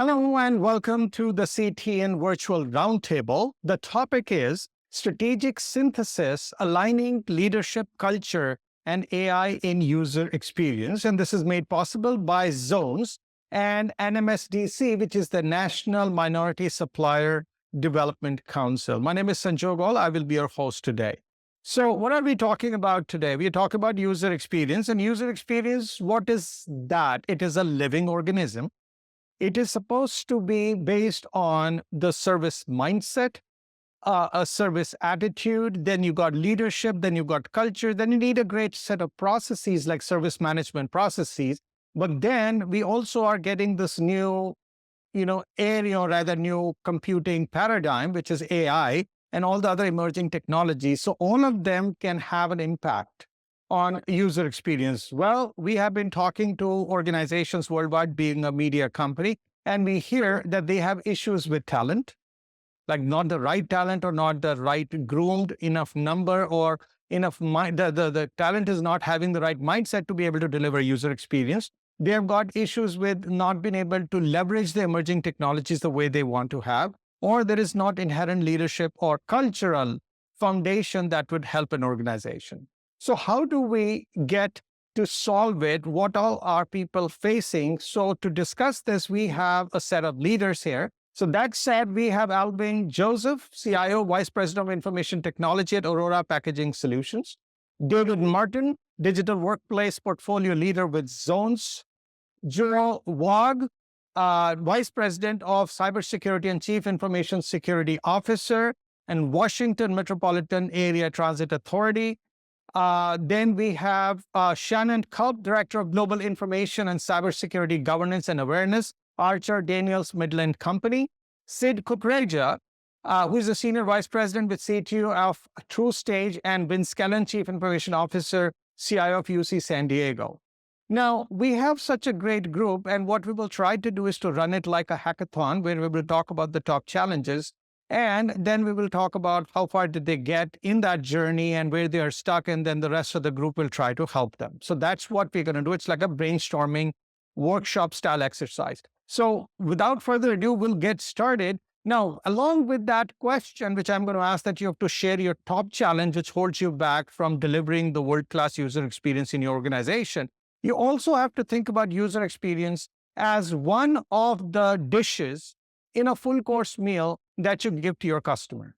Hello and welcome to the CTN Virtual Roundtable. The topic is strategic synthesis, aligning leadership culture and AI in user experience. And this is made possible by Zones and NMSDC, which is the National Minority Supplier Development Council. My name is Sanjog Aul. I will be your host today. So what are we talking about today? We talk about user experience. And user experience, what is that? It is a living organism. It is supposed to be based on the service mindset, a service attitude. Then you got leadership, then you got culture, then you need a great set of processes like service management processes. But then we also are getting this new, area, or rather new computing paradigm, which is AI and all the other emerging technologies. So all of them can have an impact on user experience. Well, we have been talking to organizations worldwide, being a media company, and we hear that they have issues with talent, like not the right talent or not the right groomed enough number or enough mind. The talent is not having the right mindset to be able to deliver user experience. They have got issues with not being able to leverage the emerging technologies the way they want to have, or there is not inherent leadership or cultural foundation that would help an organization. So how do we get to solve it? What all are people facing? So to discuss this, we have a set of leaders here. So that said, we have Alvin Joseph, CIO, Vice President of Information Technology at Orora Packaging Solutions. David Martin, Digital Workplace Portfolio Leader with Zones. Waugh, Vice President of Cybersecurity and Chief Information Security Officer and Washington Metropolitan Area Transit Authority. Then we have Shannon, Culp, Director of Global Information and Cybersecurity Governance and Awareness, Archer Daniels Midland Company. Sid Kuckreja, who is a Senior Vice President with CTO of TruStage, and Kellen, Chief Information Officer, CIO of UC San Diego. Now, we have such a great group, and what we will try to do is to run it like a hackathon where we will talk about the top challenges. And then we will talk about how far did they get in that journey and where they are stuck. And then the rest of the group will try to help them. So that's what we're going to do. It's like a brainstorming workshop style exercise. So without further ado, we'll get started. Now, along with that question, which I'm going to ask that you have to share your top challenge, which holds you back from delivering the world-class user experience in your organization. You also have to think about user experience as one of the dishes in a full course meal that you give to your customer.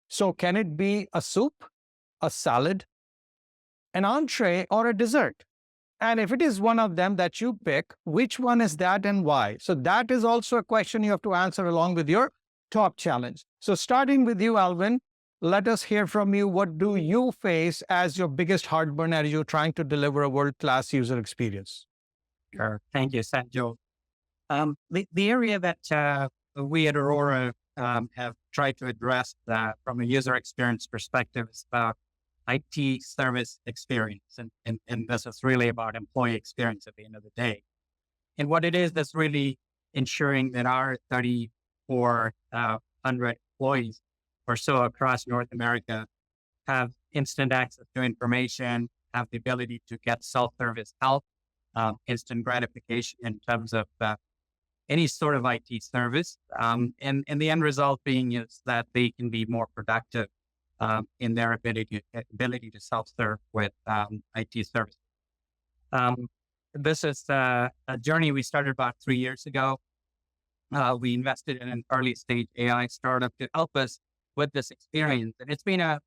So can it be a soup, a salad, an entree, or a dessert? And if it is one of them that you pick, which one is that and why? So that is also a question you have to answer along with your top challenge. So starting with you, Alvin, let us hear from you. What do you face as your biggest heartburn as you're trying to deliver a world-class user experience? Sure. Thank you, Sanjog. The area that we at Orora have tried to address from a user experience perspective is about IT service experience. And this is really about employee experience at the end of the day. And what it is that's really ensuring that our 3,400 employees or so across North America have instant access to information, have the ability to get self-service help, instant gratification in terms of any sort of IT service. And the end result being is that they can be more productive in their ability to self-serve with IT services. This is a journey we started about 3 years ago. We invested in an early stage AI startup to help us with this experience. And it's been a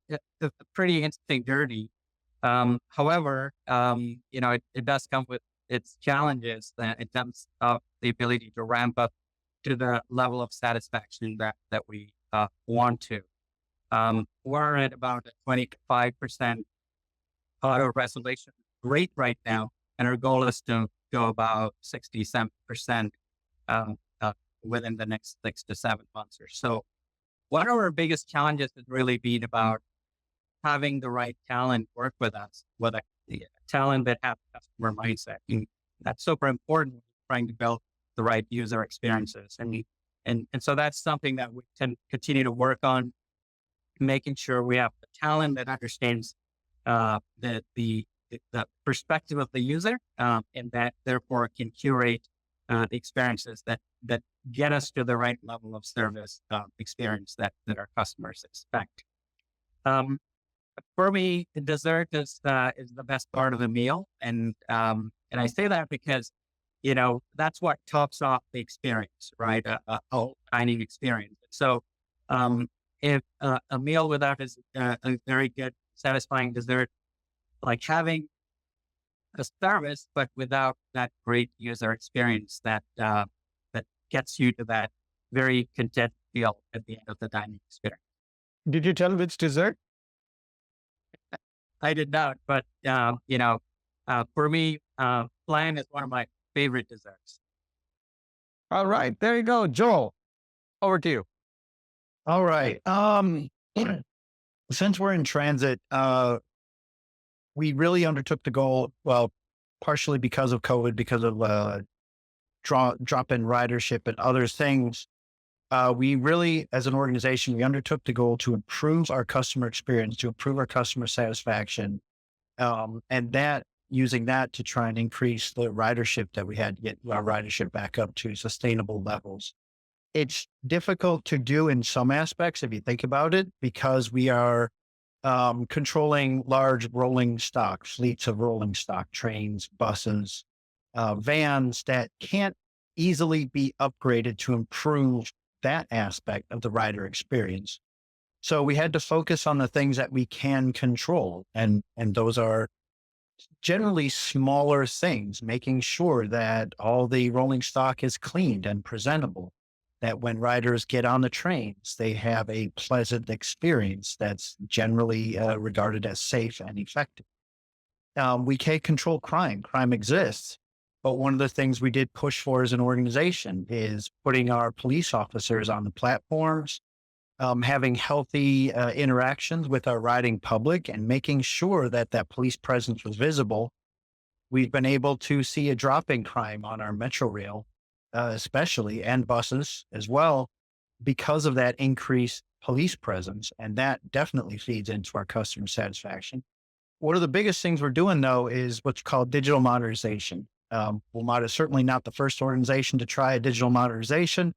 pretty interesting journey. However, it does come with its challenges in terms of the ability to ramp up to the level of satisfaction that we want to. We're at about a 25% auto resolution rate right now, and our goal is to go about 67% within the next 6 to 7 months or so. One of our biggest challenges has really been about having the right talent work with us, with a talent that has customer mindset. And that's super important when trying to build the right user experiences. And so that's something that we can continue to work on, making sure we have the talent that understands the perspective of the user, and that therefore can curate experiences that get us to the right level of service experience that our customers expect. Um, for me, dessert is the best part of the meal, and I say that because that's what tops off the experience, right? A whole dining experience. So, if a meal without a very good, satisfying dessert, like having a service, but without that great user experience that gets you to that very content feel at the end of the dining experience. Did you tell which dessert? I did not, but for me, flan is one of my favorite desserts. All right, there you go. Joel, over to you. All right. Since we're in transit, we really undertook the goal, well, partially because of COVID, because of drop in ridership and other things. We really, as an organization, we undertook the goal to improve our customer experience, to improve our customer satisfaction, and that using that to try and increase the ridership that we had to get our ridership back up to sustainable levels. It's difficult to do in some aspects if you think about it, because we are controlling large rolling stock, fleets of rolling stock, trains, buses, vans that can't easily be upgraded to improve that aspect of the rider experience. So we had to focus on the things that we can control. And those are generally smaller things, making sure that all the rolling stock is cleaned and presentable, that when riders get on the trains, they have a pleasant experience that's generally regarded as safe and effective. We can't control crime. Crime exists. But one of the things we did push for as an organization is putting our police officers on the platforms, having healthy interactions with our riding public and making sure that that police presence was visible. We've been able to see a drop in crime on our Metro Rail, especially, and buses as well, because of that increased police presence. And that definitely feeds into our customer satisfaction. One of the biggest things we're doing, though, is what's called digital modernization. WMATA is certainly not the first organization to try a digital modernization,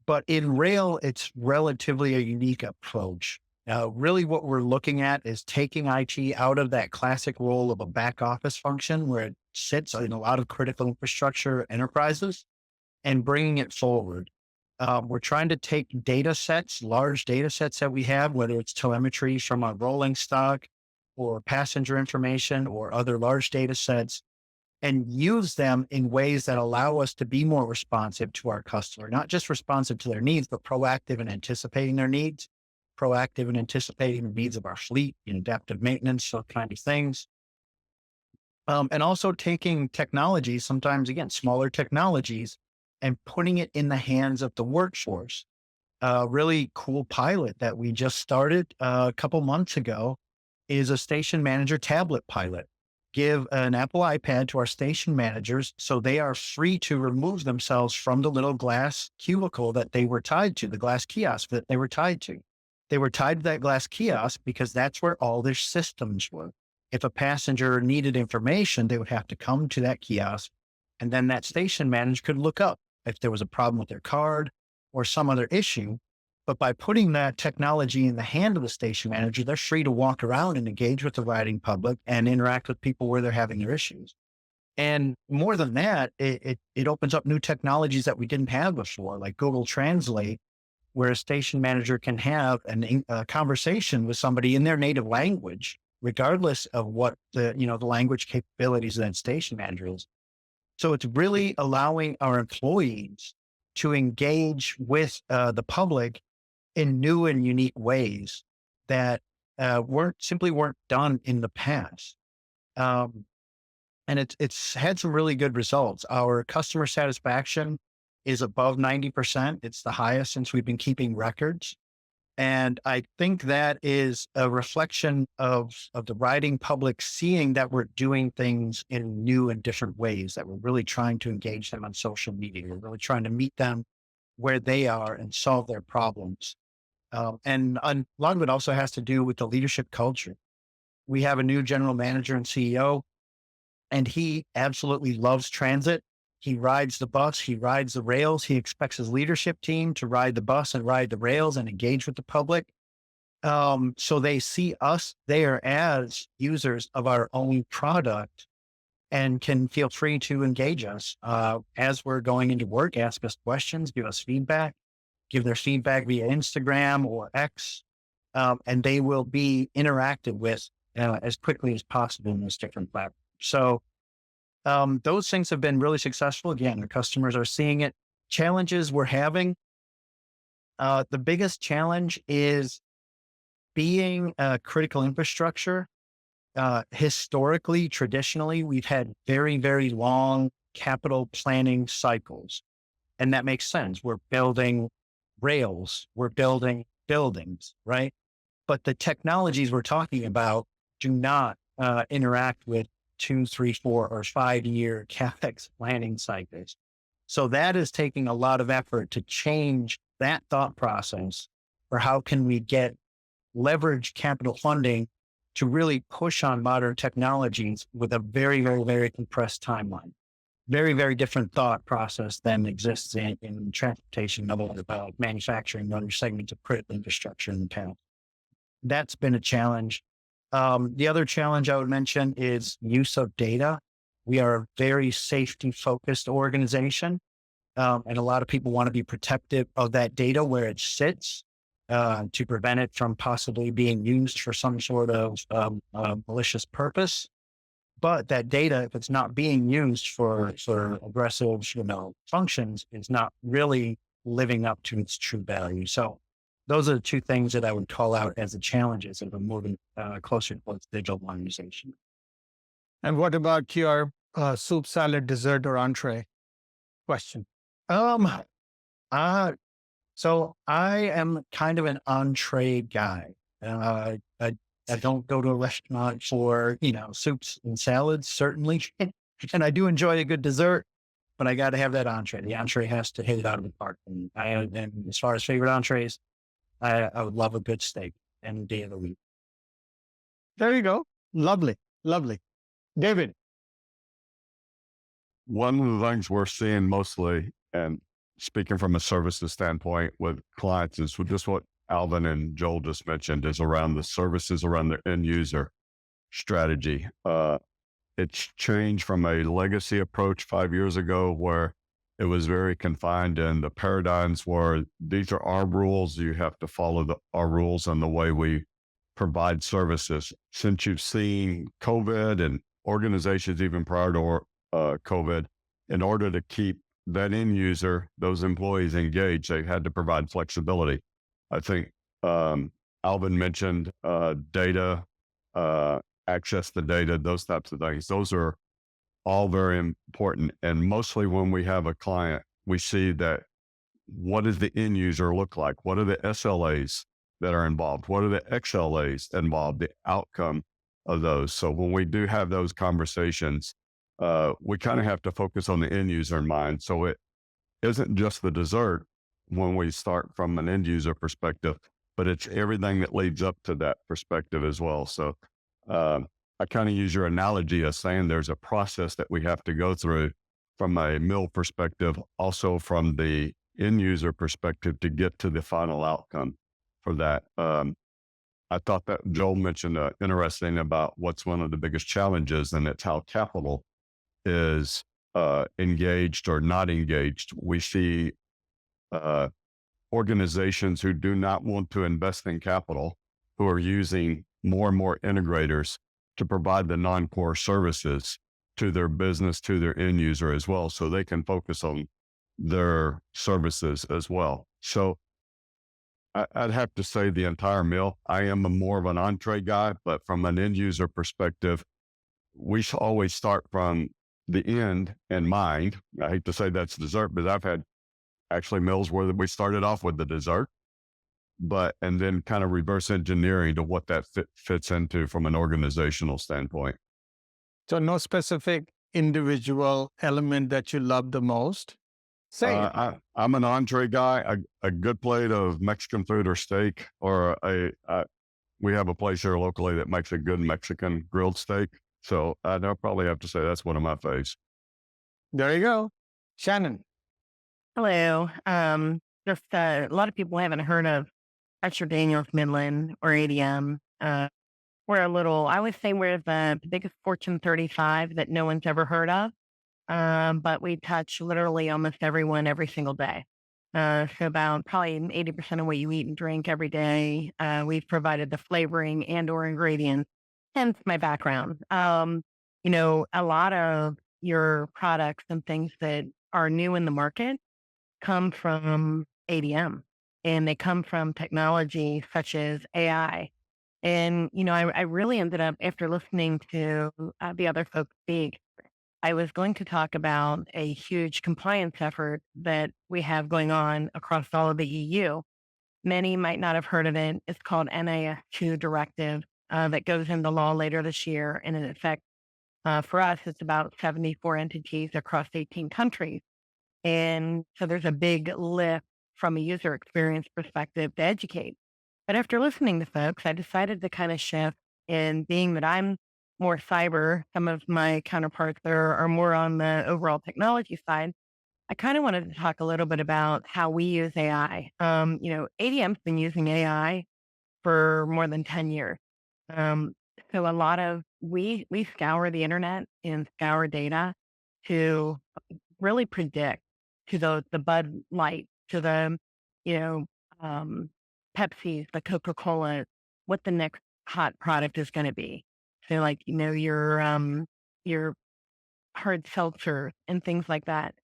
but in rail, it's relatively a unique approach. Really, what we're looking at is taking IT out of that classic role of a back office function where it sits in a lot of critical infrastructure enterprises and bringing it forward. We're trying to take data sets, large data sets that we have, whether it's telemetry from our rolling stock or passenger information or other large data sets, and use them in ways that allow us to be more responsive to our customer, not just responsive to their needs, but proactive in anticipating their needs, proactive in anticipating the needs of our fleet, adaptive maintenance, those kind of things. And also taking technology, sometimes again, smaller technologies, and putting it in the hands of the workforce. A really cool pilot that we just started a couple months ago is a station manager tablet pilot. Give an Apple iPad to our station managers so they are free to remove themselves from the little glass cubicle that they were tied to, the glass kiosk that they were tied to. They were tied to that glass kiosk because that's where all their systems were. If a passenger needed information, they would have to come to that kiosk, and then that station manager could look up if there was a problem with their card or some other issue. But by putting that technology in the hand of the station manager, they're free to walk around and engage with the riding public and interact with people where they're having their issues. And more than that, it opens up new technologies that we didn't have before, like Google Translate, where a station manager can have a conversation with somebody in their native language, regardless of what the language capabilities of that station manager is. So it's really allowing our employees to engage with the public in new and unique ways that weren't done in the past. And it's had some really good results. Our customer satisfaction is above 90%. It's the highest since we've been keeping records. And I think that is a reflection of the riding public seeing that we're doing things in new and different ways, that we're really trying to engage them on social media. We're really trying to meet them where they are and solve their problems. And a lot of it also has to do with the leadership culture. We have a new general manager and CEO, and he absolutely loves transit. He rides the bus, he rides the rails. He expects his leadership team to ride the bus and ride the rails and engage with the public. So they see us there as users of our own product and can feel free to engage us as we're going into work, ask us questions, give us feedback, give their feedback via Instagram or X, and they will be interacted with as quickly as possible in those different platforms. So those things have been really successful. Again, our customers are seeing it. Challenges we're having. The biggest challenge is being a critical infrastructure. Historically, traditionally, we've had very, very long capital planning cycles. And that makes sense. We're building rails, we're building buildings, right? But the technologies we're talking about do not interact with 2, 3, 4, or 5-year CapEx planning cycles. So that is taking a lot of effort to change that thought process for how can we leverage capital funding to really push on modern technologies with a very, very, very compressed timeline. Very, very different thought process than exists in transportation, about manufacturing, and other segments of critical infrastructure in the past. That's been a challenge. The other challenge I would mention is use of data. We are a very safety-focused organization, and a lot of people want to be protective of that data where it sits to prevent it from possibly being used for some sort of malicious purpose. But that data, if it's not being used for aggressive, functions, is not really living up to its true value. So those are the two things that I would call out as the challenges of moving closer towards digital modernization. And what about your soup, salad, dessert, or entree question? So I am kind of an entree guy. I don't go to a restaurant for, soups and salads, certainly. And I do enjoy a good dessert, but I got to have that entree. The entree has to hit it out of the park. And as far as favorite entrees, I would love a good steak any day of the week. There you go. Lovely. Lovely. David. One of the things we're seeing mostly, and speaking from a services standpoint with clients, is just what Alvin and Joel just mentioned, is around the services around the end user strategy. It's changed from a legacy approach 5 years ago where it was very confined in the paradigms where these are our rules. You have to follow our rules and the way we provide services. Since you've seen COVID and organizations even prior to COVID, in order to keep that end user, those employees engaged, they've had to provide flexibility. I think Alvin mentioned data, access to data, those types of things. Those are all very important. And mostly when we have a client, we see that what does the end user look like? What are the SLAs that are involved? What are the XLAs involved, the outcome of those? So when we do have those conversations, we kind of have to focus on the end user in mind. So it isn't just the dessert when we start from an end user perspective, but it's everything that leads up to that perspective as well. So I kind of use your analogy of saying there's a process that we have to go through from a mill perspective, also from the end user perspective to get to the final outcome for that. I thought that Joel mentioned interesting about what's one of the biggest challenges, and it's how capital is engaged or not engaged. We see organizations who do not want to invest in capital, who are using more and more integrators to provide the non-core services to their business, to their end user as well, so they can focus on their services as well. So I'd have to say the entire meal. I am more of an entree guy, but from an end user perspective, we always start from the end in mind. I hate to say that's dessert, but I've had actually meals where we started off with the dessert, and then kind of reverse engineering to what that fits into from an organizational standpoint. So no specific individual element that you love the most? Say I'm an entree guy. A good plate of Mexican food or steak, or we have a place here locally that makes a good Mexican grilled steak. So I'll probably have to say that's one of my faves. There you go. Shannon. Hello. Just a lot of people haven't heard of Archer Daniels Midland or ADM. We're a little, I would say we're the biggest Fortune 35 that no one's ever heard of. But we touch literally almost everyone every single day. So about probably 80% of what you eat and drink every day, we've provided the flavoring and or ingredients, hence my background. A lot of your products and things that are new in the market come from ADM, and they come from technology such as AI. And, I really ended up, after listening to the other folks speak, I was going to talk about a huge compliance effort that we have going on across all of the EU. Many might not have heard of it. It's called NIS2 directive that goes into law later this year. And in effect, for us, it's about 74 entities across 18 countries. And so there's a big lift from a user experience perspective to educate. But after listening to folks, I decided to kind of shift, and being that I'm more cyber, some of my counterparts there are more on the overall technology side. I kind of wanted to talk a little bit about how we use AI. ADM's been using AI for more than 10 years. Um, so a lot of we scour the internet and scour data to really predict, to the Bud Light, to the, you know, um, Pepsis, the Coca-Cola, what the next hot product is going to be. So like, your hard seltzer and things like that.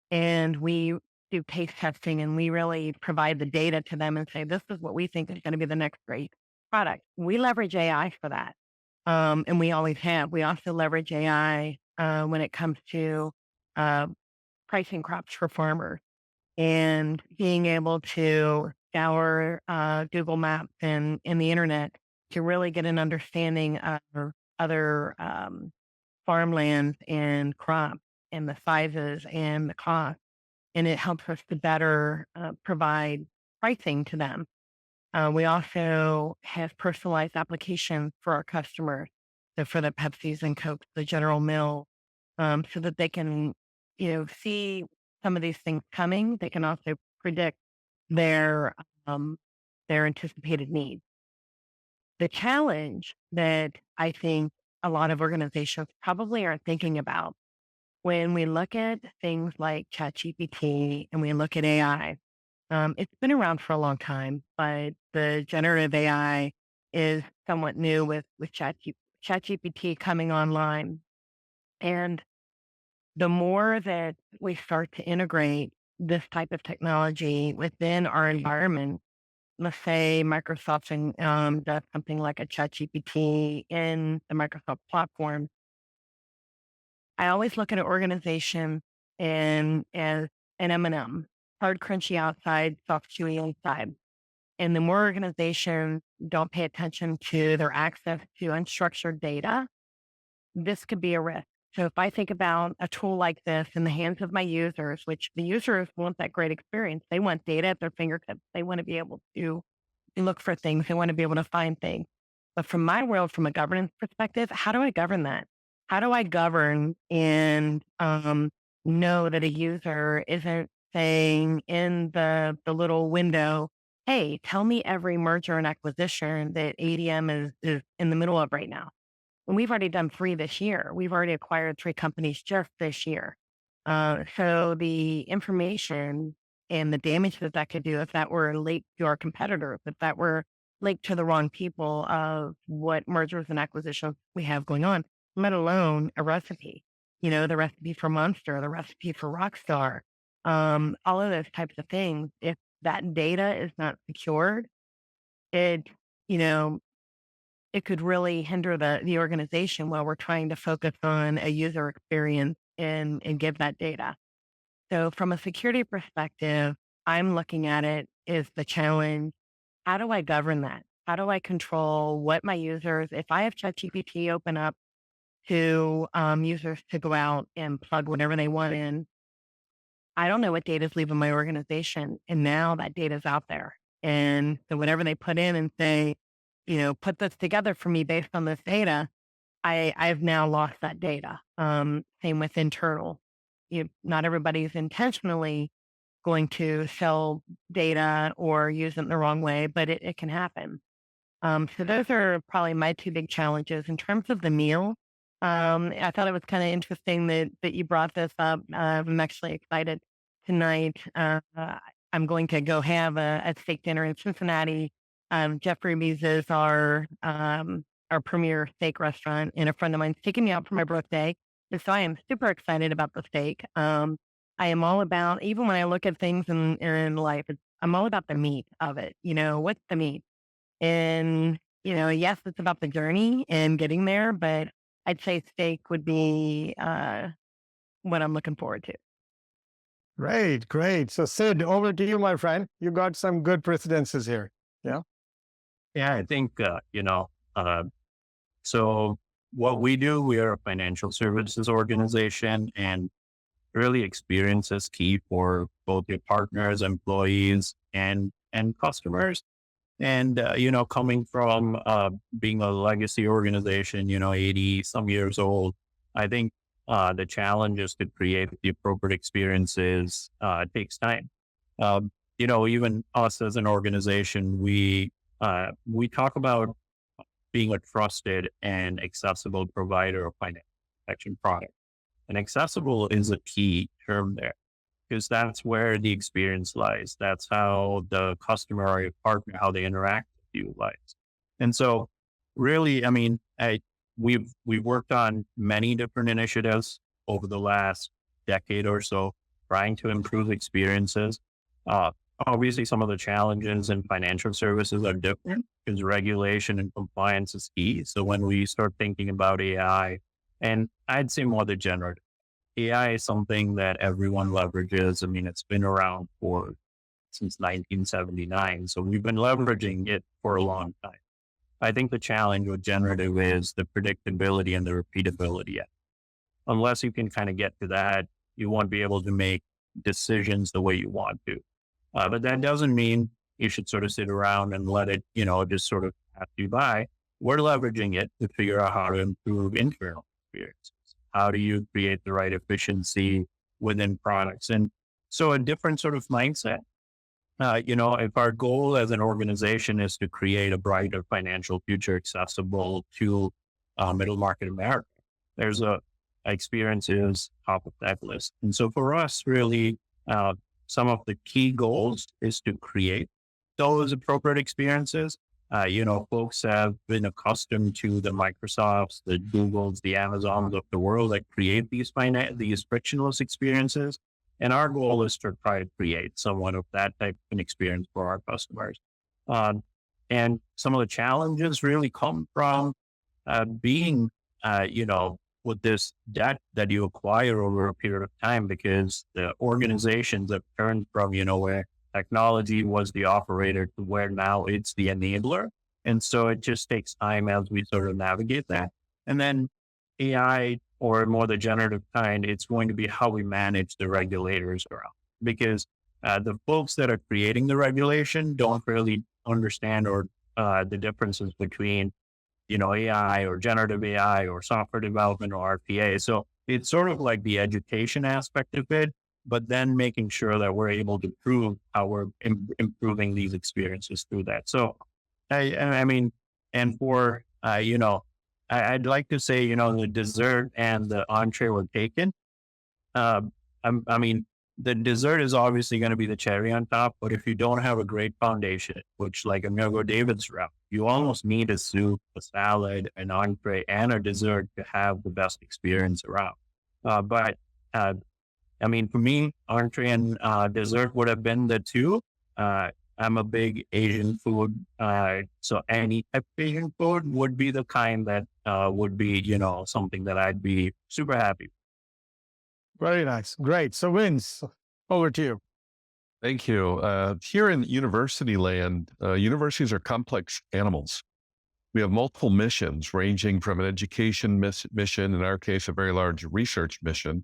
And we do taste testing, and we really provide the data to them and say, this is what we think is going to be the next great product. We leverage AI for that. And we always have. We also leverage AI when it comes to uh, pricing crops for farmers, and being able to scour Google Maps and the internet to really get an understanding of other farmland and crops and the sizes and the cost. And it helps us to better provide pricing to them. We also have personalized applications for our customers, so for the Pepsis and Cokes, the General Mills, so that they can, see some of these things coming. They can also predict their um, their anticipated needs. The challenge that I think a lot of organizations probably aren't thinking about when we look at things like ChatGPT and we look at AI, it's been around for a long time, but the generative AI is somewhat new with ChatGPT coming online. And the more that we start to integrate this type of technology within our environment, let's say Microsoft does something like a ChatGPT in the Microsoft platform. I always look at an organization and as an M&M, hard, crunchy outside, soft, chewy inside. And the more organizations don't pay attention to their access to unstructured data, this could be a risk. So if I think about a tool like this in the hands of my users, which the users want that great experience, they want data at their fingertips. They want to be able to look for things. They want to be able to find things. But from my world, from a governance perspective, how do I govern that? How do I govern and know that a user isn't saying in the little window, hey, tell me every merger and acquisition that ADM is in the middle of right now? And we've already done 3 this year. We've already acquired 3 companies just this year. So the information and the damage that that could do if that were leaked to our competitors, if that were leaked to the wrong people of what mergers and acquisitions we have going on, let alone a recipe, the recipe for Monster, the recipe for Rockstar, all of those types of things. If that data is not secured, it, you know, it could really hinder the organization while we're trying to focus on a user experience and give that data. So from a security perspective, I'm looking at it as the challenge. How do I govern that? How do I control what my users, if I have ChatGPT open up to users to go out and plug whatever they want in, I don't know what data is leaving my organization. And now that data is out there. And so whatever they put in and say, put this together for me based on this data, I've now lost that data. Same with internal. not everybody's intentionally going to sell data or use it in the wrong way, but it can happen. So those are probably my two big challenges. In terms of the meal, I thought it was kind of interesting that you brought this up. I'm actually excited tonight. I'm going to go have a steak dinner in Cincinnati. Jeff Ruby's is our premier steak restaurant, and a friend of mine's taking me out for my birthday. And so I am super excited about the steak. I am all about, even when I look at things in life, I'm all about the meat of it. What's the meat? And, yes, it's about the journey and getting there, but I'd say steak would be what I'm looking forward to. Great, great. So Sid, over to you, my friend. You got some good precedences here. Yeah. Yeah, I think, so what we do, we are a financial services organization, and really experience is key for both your partners, employees, and customers. And, coming from being a legacy organization, 80 some years old, I think the challenge is to create the appropriate experiences. It takes time. Even us as an organization, we talk about being a trusted and accessible provider of financial protection products. And accessible is a key term there, because that's where the experience lies. That's how the customer or your partner, how they interact with you lies. And so really, we've worked on many different initiatives over the last decade or so, trying to improve experiences. Obviously, some of the challenges in financial services are different because regulation and compliance is key. So when we start thinking about AI, and I'd say more the generative, AI is something that everyone leverages. It's been around since 1979. So we've been leveraging it for a long time. I think the challenge with generative is the predictability and the repeatability. Unless you can kind of get to that, you won't be able to make decisions the way you want to. But that doesn't mean you should sort of sit around and let it, just sort of pass you by. We're leveraging it to figure out how to improve internal experiences. How do you create the right efficiency within products? And so a different sort of mindset. If our goal as an organization is to create a brighter financial future accessible to middle market America, there's experiences top of that list. And so for us, really, some of the key goals is to create those appropriate experiences. Folks have been accustomed to the Microsofts, the Googles, the Amazons of the world that create these frictionless experiences. And our goal is to try to create somewhat of that type of an experience for our customers. And some of the challenges really come from being, with this debt that you acquire over a period of time, because the organizations have turned from, where technology was the operator to where now it's the enabler. And so it just takes time as we sort of navigate that. And then AI, or more the generative kind, it's going to be how we manage the regulators around, because the folks that are creating the regulation don't really understand or the differences between AI or generative AI or software development or RPA. So it's sort of like the education aspect of it, but then making sure that we're able to prove how we're improving these experiences through that. So, I'd like to say, the dessert and the entree were taken. The dessert is obviously going to be the cherry on top, but if you don't have a great foundation, which like I'm going to go David's route, you almost need a soup, a salad, an entree, and a dessert to have the best experience around. For me, entree and dessert would have been the two. I'm a big Asian food, so any type of Asian food would be the kind that would be, something that I'd be super happy with. Very nice. Great. So Vince, over to you. Thank you. Here in university land, universities are complex animals. We have multiple missions ranging from an education mission, in our case, a very large research mission,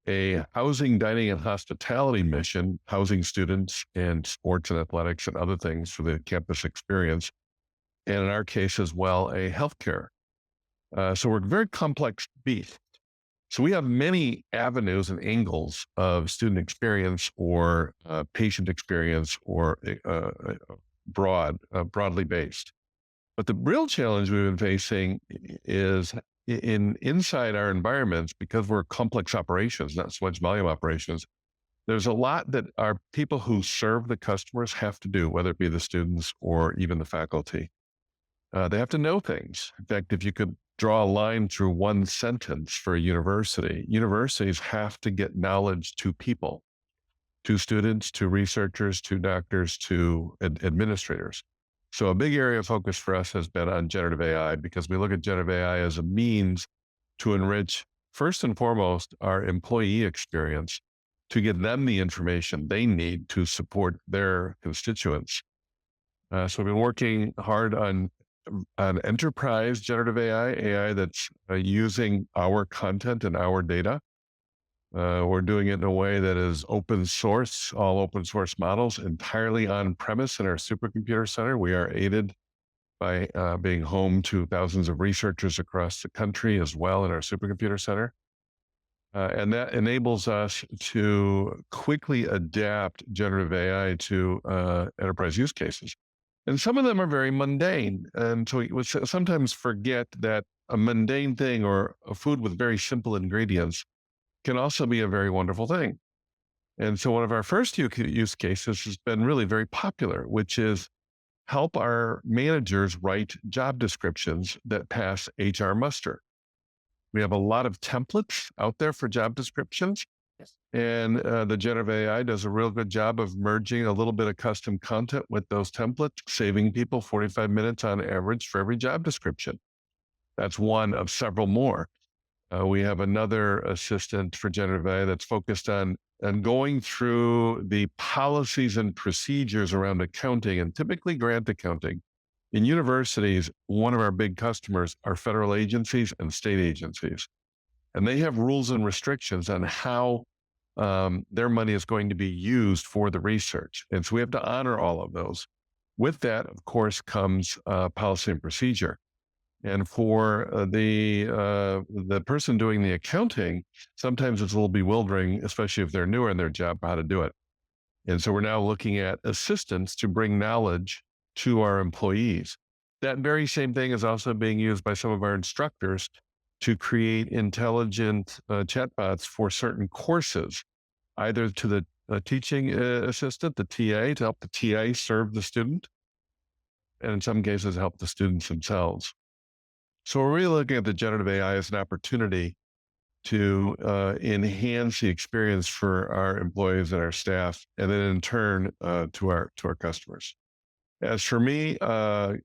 a housing, dining, and hospitality mission, housing students and sports and athletics and other things for the campus experience, and in our case as well, a healthcare. So we're very complex beast. So we have many avenues and angles of student experience or patient experience or broadly based. But the real challenge we've been facing is inside our environments, because we're complex operations, not so much volume operations. There's a lot that our people who serve the customers have to do, whether it be the students or even the faculty. They have to know things. In fact, if you could draw a line through one sentence for a university, universities have to get knowledge to people, to students, to researchers, to doctors, to administrators. So a big area of focus for us has been on generative AI, because we look at generative AI as a means to enrich, first and foremost, our employee experience, to give them the information they need to support their constituents. So we've been working hard on enterprise generative AI that's using our content and our data. We're doing it in a way that is open source, all open source models, entirely on premise in our supercomputer center. We are aided by being home to thousands of researchers across the country as well in our supercomputer center. And that enables us to quickly adapt generative AI to enterprise use cases. And some of them are very mundane. And so we sometimes forget that a mundane thing or a food with very simple ingredients can also be a very wonderful thing. And so one of our first use cases has been really very popular, which is help our managers write job descriptions that pass HR muster. We have a lot of templates out there for job descriptions. Yes. And the generative AI does a real good job of merging a little bit of custom content with those templates, saving people 45 minutes on average for every job description. That's one of several more. We have another assistant for generative AI that's focused on going through the policies and procedures around accounting, and typically grant accounting. In universities, one of our big customers are federal agencies and state agencies, and they have rules and restrictions on how their money is going to be used for the research. And so we have to honor all of those. With that, of course, comes policy and procedure. And for the person doing the accounting, sometimes it's a little bewildering, especially if they're newer in their job, how to do it. And so we're now looking at assistants to bring knowledge to our employees. That very same thing is also being used by some of our instructors to create intelligent chatbots for certain courses, either to the teaching assistant, the TA, to help the TA serve the student, and in some cases, help the students themselves. So we're really looking at the generative AI as an opportunity to enhance the experience for our employees and our staff, and then in turn to our customers. As for me, I'll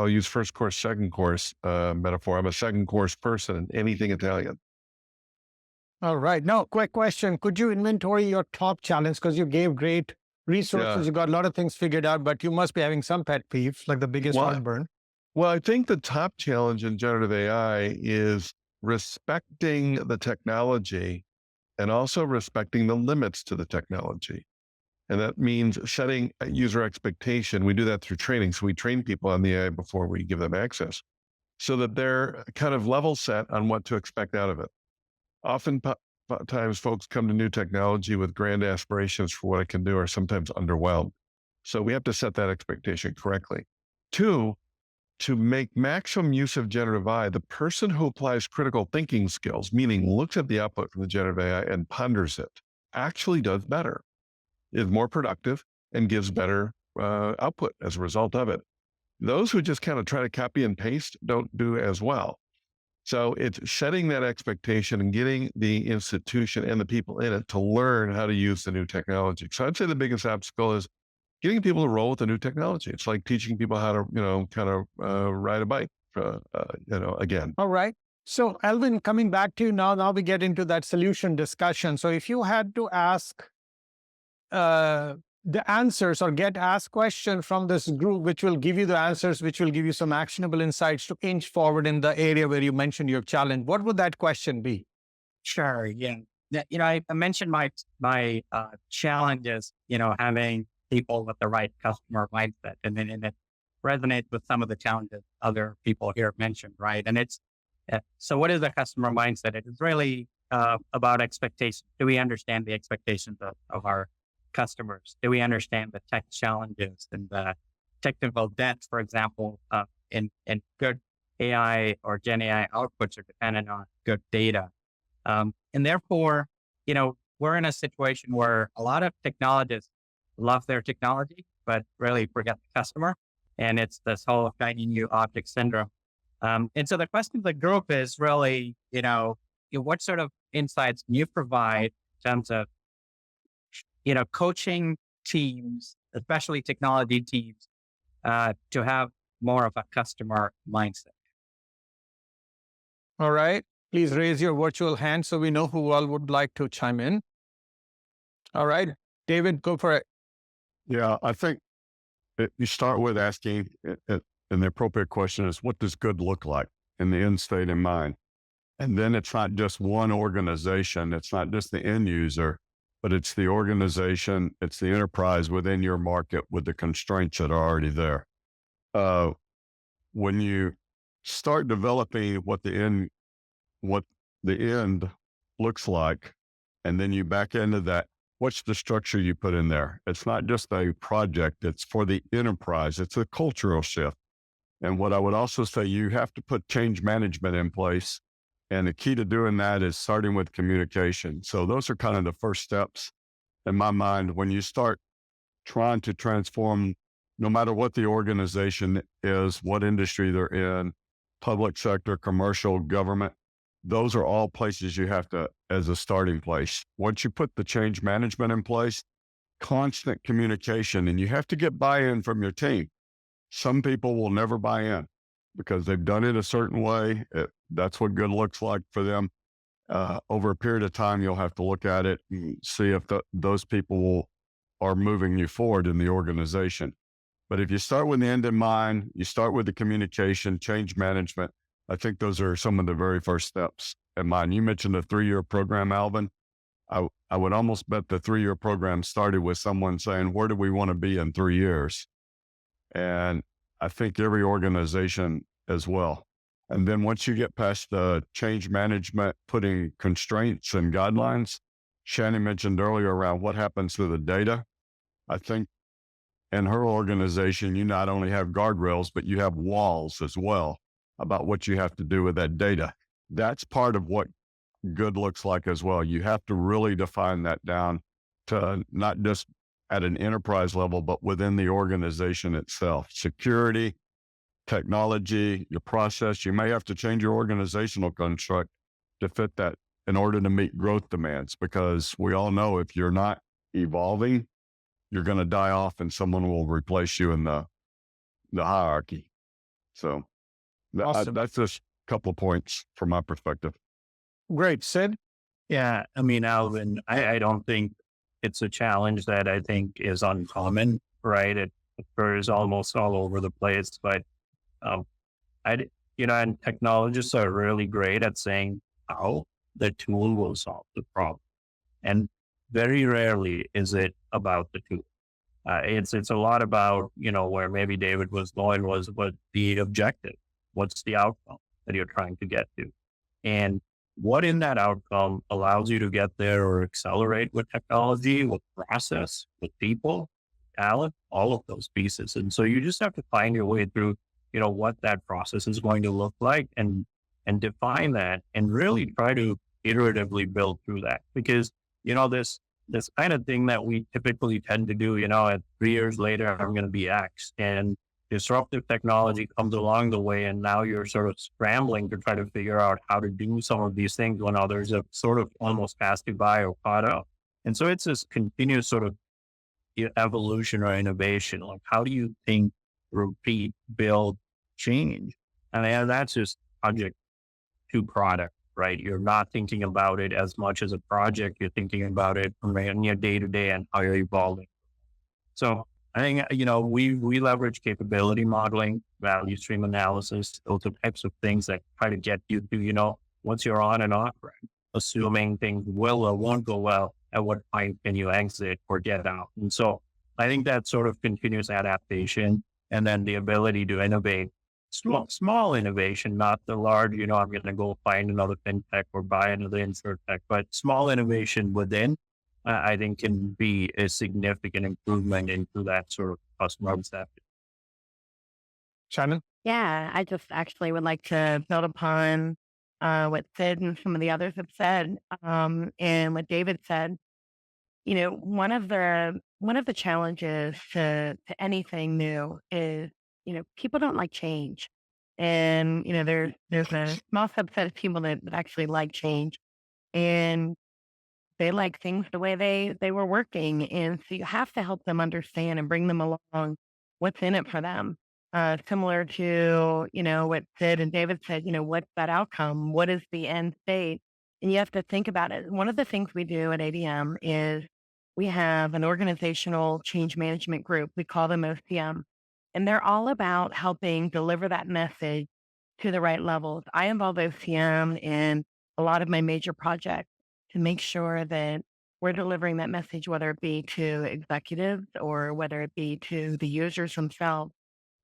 use first course, second course metaphor. I'm a second course person in anything Italian. All right. Now, quick question. Could you inventory your top challenge? Because you gave great resources. Yeah. You got a lot of things figured out, but you must be having some pet peeves, like the biggest Well, heartburn. Well, I think the top challenge in generative AI is respecting the technology and also respecting the limits to the technology. And that means setting a user expectation. We do that through training. So we train people on the AI before we give them access, so that they're kind of level set on what to expect out of it. Oftentimes folks come to new technology with grand aspirations for what it can do, or sometimes underwhelmed. So we have to set that expectation correctly. Two, to make maximum use of generative AI, the person who applies critical thinking skills, meaning looks at the output from the generative AI and ponders it, actually does better, is more productive, and gives better output as a result of it. Those who just kind of try to copy and paste don't do as well. So it's setting that expectation and getting the institution and the people in it to learn how to use the new technology. So I'd say the biggest obstacle is getting people to roll with the new technology. It's like teaching people how to, kind of ride a bike, again. All right. So Alvin, coming back to you now we get into that solution discussion. So if you had to ask the answers or get asked questions from this group, which will give you the answers, which will give you some actionable insights to inch forward in the area where you mentioned your challenge, what would that question be? Sure. Yeah. I mentioned my challenge is, having people with the right customer mindset, and it resonates with some of the challenges other people here mentioned, right? And it's So what is the customer mindset? It is really about expectations. Do we understand the expectations of our customers? Do we understand the tech challenges and the technical debt, for example, in good AI or Gen AI outputs are dependent on good data. And therefore, we're in a situation where a lot of technologists love their technology, but really forget the customer. And it's this whole shiny new object syndrome. And so the question of the group is really, what sort of insights can you provide in terms of, coaching teams, especially technology teams, to have more of a customer mindset? All right. Please raise your virtual hand so we know who all would like to chime in. All right. David, go for it. Yeah, I think you start with asking, and the appropriate question is, what does good look like in the end state in mind? And then it's not just one organization. It's not just the end user, but it's the organization, it's the enterprise within your market with the constraints that are already there. When you start developing what the end looks like, and then you back into that, what's the structure you put in there? It's not just a project, it's for the enterprise. It's a cultural shift. And what I would also say, you have to put change management in place. And the key to doing that is starting with communication. So those are kind of the first steps in my mind. When you start trying to transform, no matter what the organization is, what industry they're in, public sector, commercial, government, those are all places you have to, as a starting place. Once you put the change management in place, constant communication, and you have to get buy-in from your team. Some people will never buy in because they've done it a certain way. That's what good looks like for them. Over a period of time, you'll have to look at it and see if those people are moving you forward in the organization. But if you start with the end in mind, you start with the communication, change management, I think those are some of the very first steps in mind. You mentioned a 3-year program, Alvin. I would almost bet the 3-year program started with someone saying, where do we want to be in 3 years? And I think every organization as well. And then once you get past the change management, putting constraints and guidelines, Shannon mentioned earlier around what happens to the data. I think in her organization, you not only have guardrails, but you have walls as well about what you have to do with that data. That's part of what good looks like as well. You have to really define that down to not just at an enterprise level, but within the organization itself. Security, technology, your process, you may have to change your organizational construct to fit that in order to meet growth demands, because we all know if you're not evolving, you're going to die off and someone will replace you in the hierarchy. So Awesome. that's just a couple of points from my perspective. Great. Sid? Yeah, I mean, Alvin, I don't think it's a challenge that I think is uncommon, right? It occurs almost all over the place, but and technologists are really great at saying how the tool will solve the problem, and very rarely is it about the tool. It's a lot about where maybe David was going was what the objective, what's the outcome that you're trying to get to, and what in that outcome allows you to get there or accelerate with technology, with process, with people, talent, all of those pieces. And so you just have to find your way through, what that process is going to look like and define that and really try to iteratively build through that. Because, this kind of thing that we typically tend to do, at 3 years later, I'm going to be X, and disruptive technology comes along the way, and now you're sort of scrambling to try to figure out how to do some of these things when others have sort of almost passed you by or caught up. And so it's this continuous sort of evolution or innovation. Like, how do you think, repeat, build, change? And that's just project to product, right? You're not thinking about it as much as a project. You're thinking about it from your day to day and how you're evolving. So I think, we leverage capability modeling, value stream analysis, those are types of things that try to get you to, once you're on and off ramp, assuming things will or won't go well, at what point can you exit or get out? And so I think that sort of continuous adaptation and then the ability to innovate small innovation, not the large, I'm going to go find another fintech or buy another insurtech, but small innovation within, I think can be a significant improvement into that sort of customer obsession. Shannon? Yeah, I just actually would like to build upon what Sid and some of the others have said, and what David said. One of the challenges to anything new is, people don't like change. And, there's a small subset of people that actually like change, and they like things the way they were working. And so you have to help them understand and bring them along what's in it for them. Similar to, what Sid and David said, what's that outcome? What is the end state? And you have to think about it. One of the things we do at ADM is we have an organizational change management group. We call them OCM, and they're all about helping deliver that message to the right levels. I involve OCM in a lot of my major projects to make sure that we're delivering that message, whether it be to executives or whether it be to the users themselves.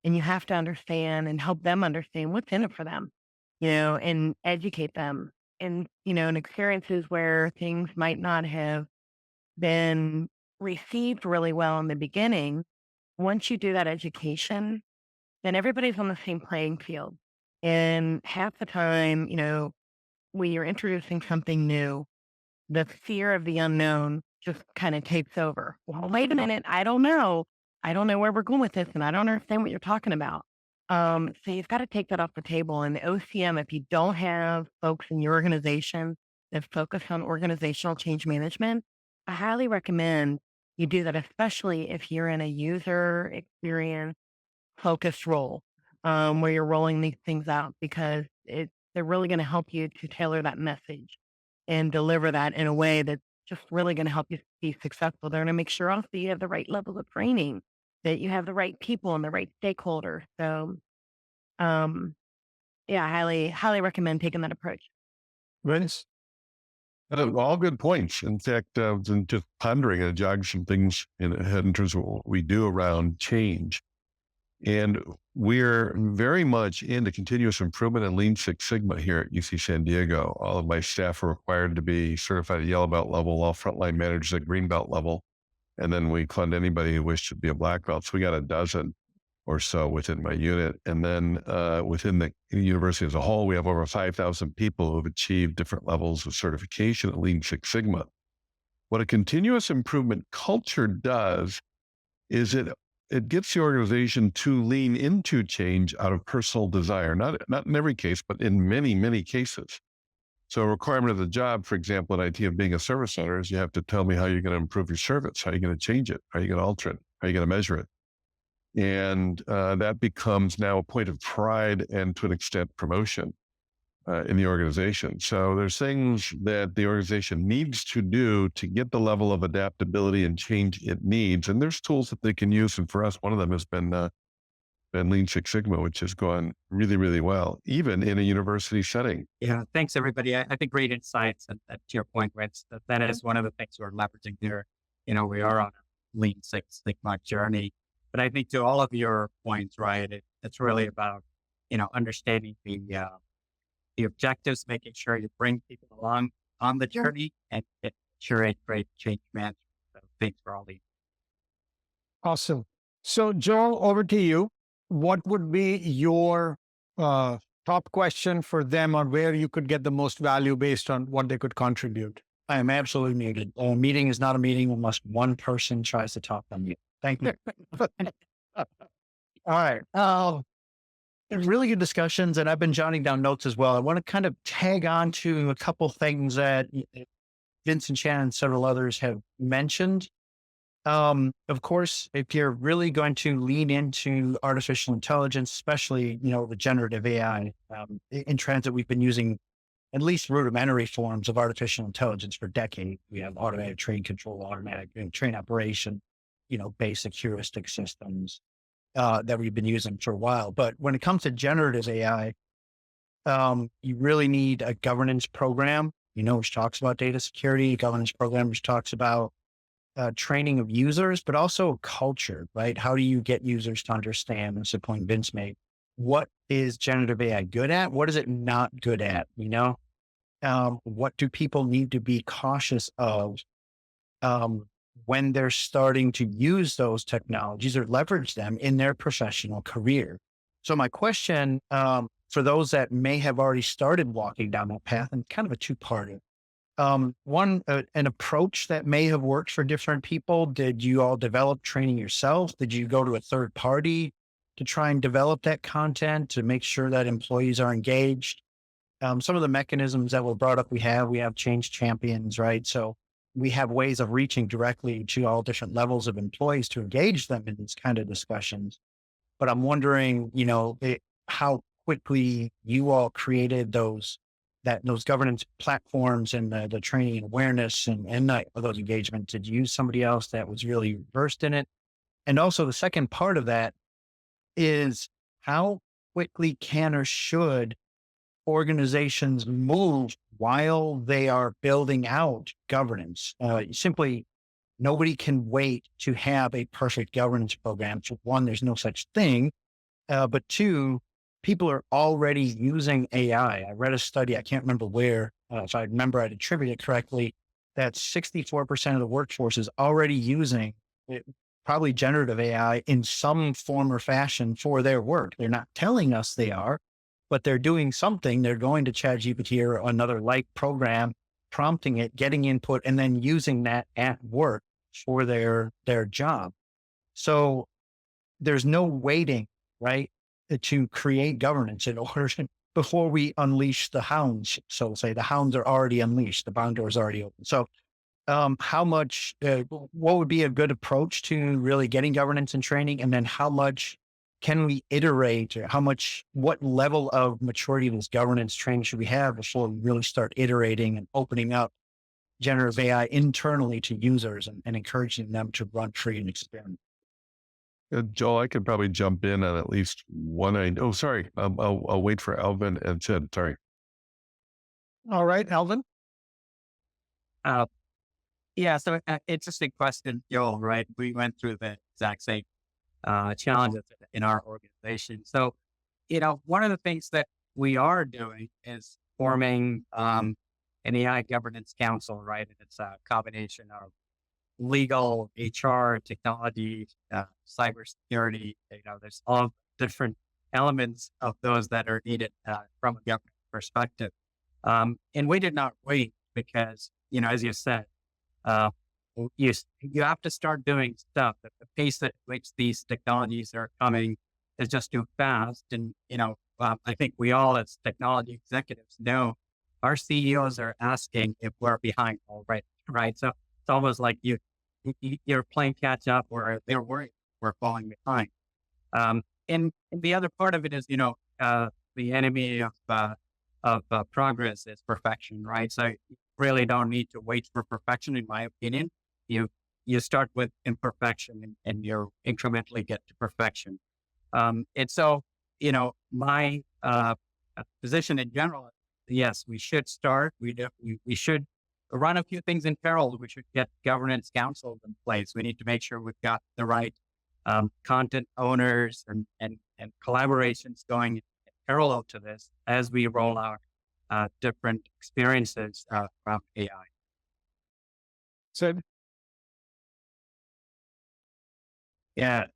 And you have to understand and help them understand what's in it for them, and educate them. And, in experiences where things might not have been received really well in the beginning, once you do that education, then everybody's on the same playing field. And half the time, when you're introducing something new, the fear of the unknown just kind of takes over. Well, wait a minute. I don't know. I don't know where we're going with this, and I don't understand what you're talking about. So you've got to take that off the table. And the OCM, if you don't have folks in your organization that focus on organizational change management, I highly recommend you do that, especially if you're in a user experience focused role, where you're rolling these things out, because they're really going to help you to tailor that message and deliver that in a way that's just really going to help you be successful. They're going to make sure also you have the right level of training, that you have the right people and the right stakeholders. So, um, yeah, I highly recommend taking that approach. Vince? All good points. In fact, I was just pondering and jogged some things in ahead in terms of what we do around change. And we're very much into continuous improvement and Lean Six Sigma here at UC San Diego. All of my staff are required to be certified at yellow belt level, all frontline managers at green belt level. And then we fund anybody who wishes to be a black belt. So we got a dozen or so within my unit. And then within the university as a whole, we have over 5,000 people who have achieved different levels of certification at Lean Six Sigma. What a continuous improvement culture does is it gets the organization to lean into change out of personal desire, not in every case, but in many, many cases. So a requirement of the job, for example, in IT of being a service owner is you have to tell me how you're going to improve your service, how you're going to change it, how you're going to alter it, how you're going to measure it. And that becomes now a point of pride and to an extent promotion in the organization. So there's things that the organization needs to do to get the level of adaptability and change it needs. And there's tools that they can use. And for us, one of them has been Lean Six Sigma, which has gone really, really well, even in a university setting. Yeah, thanks everybody. I think great insights, and to your point, Rich, that is one of the things we're leveraging there. We are on a Lean Six Sigma journey, but I think to all of your points, right, it's really about, understanding the objectives, making sure you bring people along on the journey and curate great change management. So thanks for all these. Awesome. So, Joe, over to you. What would be your top question for them on where you could get the most value based on what they could contribute? I am absolutely muted. A meeting is not a meeting unless one person tries to talk on you. Thank you. All right. Really good discussions, and I've been jotting down notes as well. I want to kind of tag on to a couple things that Vince and Shannon and several others have mentioned. Of course, if you're really going to lean into artificial intelligence, especially, the generative AI, in transit, we've been using at least rudimentary forms of artificial intelligence for decades. We have automatic train control, automatic train operation, basic heuristic systems that we've been using for a while. But when it comes to generative AI, you really need a governance program, which talks about data security, a governance program, which talks about training of users, but also culture, right? How do you get users to understand, that's the point Vince made, what is generative AI good at? What is it not good at? What do people need to be cautious of when they're starting to use those technologies or leverage them in their professional career? So my question, for those that may have already started walking down that path, and kind of a two-parter. One, an approach that may have worked for different people. Did you all develop training yourself? Did you go to a third party to try and develop that content to make sure that employees are engaged? Some of the mechanisms that were brought up, we have change champions, right? So we have ways of reaching directly to all different levels of employees to engage them in these kind of discussions. But I'm wondering, how quickly you all created those governance platforms and the training and awareness and those engagements. Did you use somebody else that was really versed in it? And also the second part of that is, how quickly can or should organizations move while they are building out governance? Simply, nobody can wait to have a perfect governance program. So one, there's no such thing. But two, people are already using AI. I read a study, I can't remember where, if I remember, I'd attribute it correctly, that 64% of the workforce is already using probably generative AI in some form or fashion for their work. They're not telling us they are, but they're doing something. They're going to ChatGPT or another like program, prompting it, getting input, and then using that at work for their job. So there's no waiting, right, to create governance in order to, before we unleash the hounds. So to say, the hounds are already unleashed, the barn door is already open. So how much, what would be a good approach to really getting governance and training? And then how much can we iterate, or what level of maturity of this governance training should we have before we really start iterating and opening up generative AI internally to users and encouraging them to run free and experiment? Joel, I could probably jump in on at least one. I'll wait for Alvin and Sid. Sorry. All right, Alvin. Yeah, so interesting question, Joel, right? We went through the exact same challenges in our organization. So, one of the things that we are doing is forming an AI governance council, right? And it's a combination of legal, HR, technology, cybersecurity. There's all different elements of those that are needed from a government perspective. And we did not wait because, as you said, you have to start doing stuff. At the pace at which these technologies are coming is just too fast. And, I think we all as technology executives know our CEOs are asking if we're behind already, right? So it's almost like you're playing catch up, or they're worried we're falling behind. And the other part of it is, the enemy of progress is perfection, right? So you really don't need to wait for perfection, in my opinion. You start with imperfection and you incrementally get to perfection. And so, my position in general, yes, we should start. We should run a few things in parallel. We should get governance councils in place. We need to make sure we've got the right content owners and collaborations going in parallel to this as we roll out different experiences around AI. Sid? Yeah.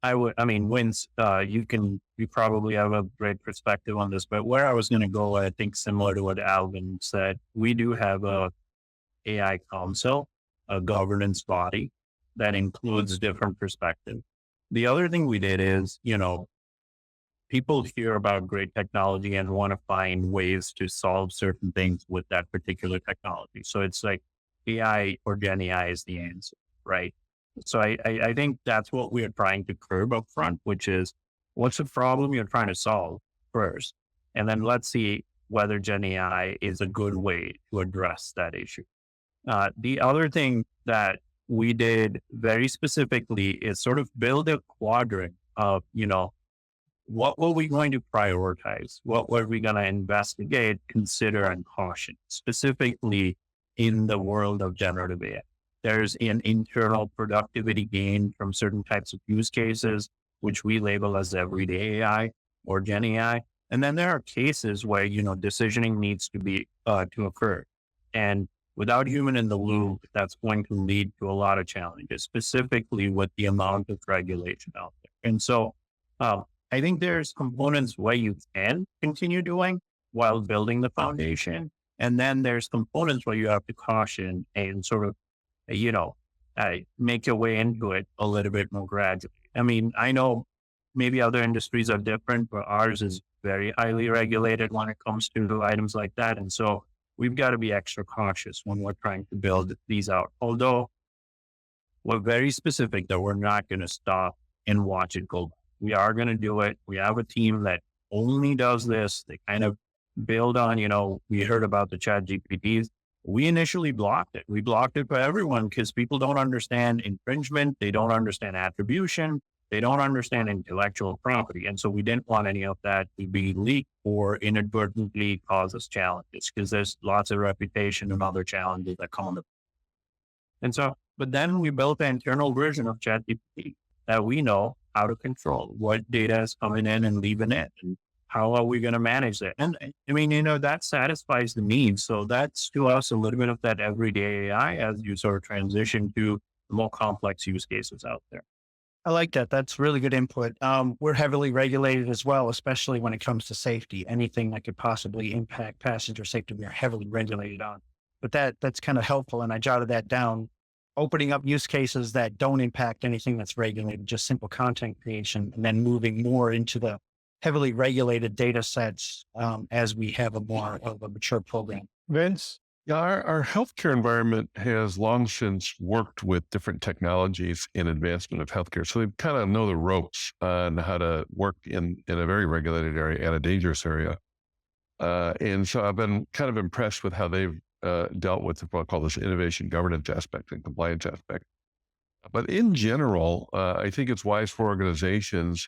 Wins, you probably have a great perspective on this, but where I was going to go, I think similar to what Alvin said, we do have a AI council, a governance body that includes different perspectives. The other thing we did is, people hear about great technology and want to find ways to solve certain things with that particular technology. So it's like AI or Gen AI is the answer, right? So I think that's what we're trying to curb up front, which is, what's the problem you're trying to solve first? And then let's see whether Gen AI is a good way to address that issue. The other thing that we did very specifically is sort of build a quadrant of, what were we going to prioritize? What were we going to investigate, consider, and caution, specifically in the world of generative AI? There's an internal productivity gain from certain types of use cases. which we label as everyday AI or Gen AI. And then there are cases where, decisioning needs to be, to occur. And without human in the loop, that's going to lead to a lot of challenges, specifically with the amount of regulation out there. And so I think there's components where you can continue doing while building the foundation. And then there's components where you have to caution and sort of, make your way into it a little bit more gradually. I mean, I know maybe other industries are different, but ours is very highly regulated when it comes to items like that. And so we've got to be extra cautious when we're trying to build these out. Although we're very specific that we're not going to stop and watch it go. We are going to do it. We have a team that only does this. They kind of build on, we heard about the chat GPTs. We initially blocked it. We blocked it for everyone because people don't understand infringement. They don't understand attribution. They don't understand intellectual property. And so we didn't want any of that to be leaked or inadvertently cause us challenges because there's lots of reputation and other challenges that come with it. And so, but then we built an internal version of ChatGPT that we know how to control what data is coming in and leaving it. And how are we going to manage that? And I mean, that satisfies the needs. So that's to us a little bit of that everyday AI as you sort of transition to the more complex use cases out there. I like that. That's really good input. We're heavily regulated as well, especially when it comes to safety. Anything that could possibly impact passenger safety, we are heavily regulated on. But that's kind of helpful. And I jotted that down. Opening up use cases that don't impact anything that's regulated, just simple content creation, and then moving more into the heavily regulated data sets as we have a more of a mature program. Vince? Yeah, our healthcare environment has long since worked with different technologies in advancement of healthcare. So they kind of know the ropes on how to work in a very regulated area and a dangerous area. And so I've been kind of impressed with how they've dealt with what I call this innovation governance aspect and compliance aspect. But in general, I think it's wise for organizations